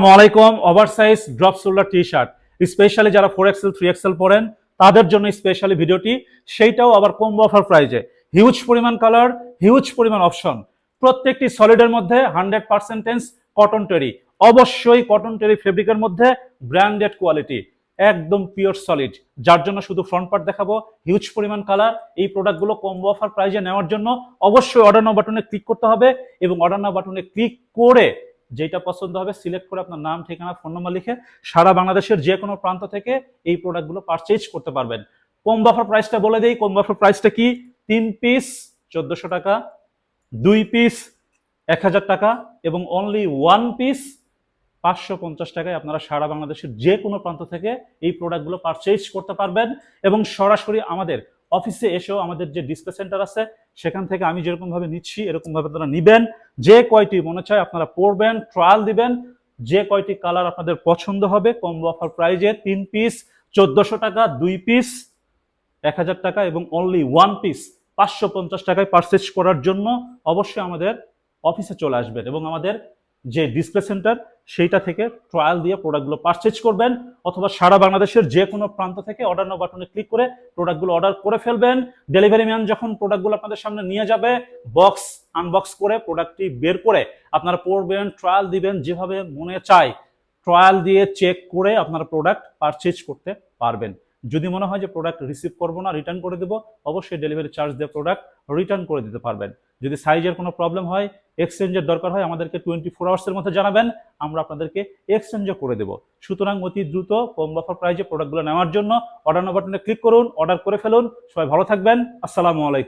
আসসালামাইকুম। Oversize drop shoulder T shirt specially যারা 4XL 3XL পরেন তাদের জন্য স্পেশালি ভিডিওটি, সেইটাও আবার কম্বো অফার প্রাইজে। হিউজ পরিমাণ কালার, হিউজ পরিমাণ অপশন, প্রত্যেকটি সলিডের মধ্যে 100% কটন টেরি, অবশ্যই কটন টেরি ফেব্রিকের মধ্যে ব্র্যান্ডেড কোয়ালিটি, একদম পিওর সলিড। যার জন্য শুধু ফ্রন্ট পার্ট দেখাবো, হিউজ পরিমাণ কালার। এই প্রোডাক্টগুলো কম্বো অফার প্রাইজে নেওয়ার জন্য অবশ্যই অর্ডার নাও বাটনে ক্লিক করতে হবে এবং অর্ডার নাও বাটনে ক্লিক করে যেটা পছন্দ হবে সিলেক্ট করে আপনার নাম, ঠিকানা, ফোন নাম্বার লিখে সারা বাংলাদেশের যে কোনো প্রান্ত থেকে এই প্রোডাক্টগুলো পারচেজ করতে পারবেন। কম্বো অফার প্রাইসটা বলে দেই। কম্বো অফার প্রাইসটা কি? 3 পিস 1400 টাকা, 2 পিস 1000 টাকা এবং অনলি 1 পিস 550 টাকায় আপনারা সারা বাংলাদেশের যে কোনো প্রান্ত থেকে এই প্রোডাক্টগুলো পারচেজ করতে পারবেন। এবং সরাসরি আমাদের অফিসে এসেও আমাদের যে ডিসপ্লে সেন্টার আছে সেখান থেকে আমি যেরকম ভাবে নিচ্ছি এরকম ভাবে আপনারা নিবেন। যে কয়টি মনে চায় আপনারা পরবেন, ট্রায়াল দিবেন। যে কয়টি কালার আপনাদের পছন্দ হবে কম্বো অফার প্রাইজে 3 পিস 1400 টাকা, 2 পিস 1000 টাকা এবং অনলি 1 পিস 550 টাকায় পারচেজ করার জন্য অবশ্যই আমাদের অফিসে চলে আসবেন এবং আমাদের যে ডিসপ্লে সেন্টার সেইটা থেকে ট্রায়াল দিয়ে প্রোডাক্টগুলো পারচেজ করবেন, অথবা সারা বাংলাদেশের যে কোনো প্রান্ত থেকে অর্ডার নাও বাটনে ক্লিক করে প্রোডাক্টগুলো অর্ডার করে ফেলবেন। ডেলিভারি ম্যান যখন প্রোডাক্টগুলো আপনাদের সামনে নিয়ে যাবে, বক্স আনবক্স করে প্রোডাক্টটি বের করে আপনারা পরবেন, ট্রায়াল দিবেন, যেভাবে মনে চায় ট্রায়াল দিয়ে চেক করে আপনারা প্রোডাক্ট পারচেজ করতে পারবেন। যদি মনে হয় যে প্রোডাক্ট রিসিভ করবো না, রিটার্ন করে দেবো, অবশ্যই ডেলিভারি চার্জ দিয়ে প্রোডাক্ট রিটার্ন করে দিতে পারবেন। যদি সাইজের কোনো প্রবলেম হয়, এক্সচেঞ্জের দরকার হয়, আমাদেরকে 24 আওয়ার্সের মধ্যে জানাবেন, আমরা আপনাদেরকে এক্সচেঞ্জও করে দেবো। সুতরাং অতি দ্রুত কম অফার প্রাইজে প্রোডাক্টগুলো নেওয়ার জন্য অর্ডার নাও বাটনে ক্লিক করুন, অর্ডার করে ফেলুন। সবাই ভালো থাকবেন। আসসালামু আলাইকুম।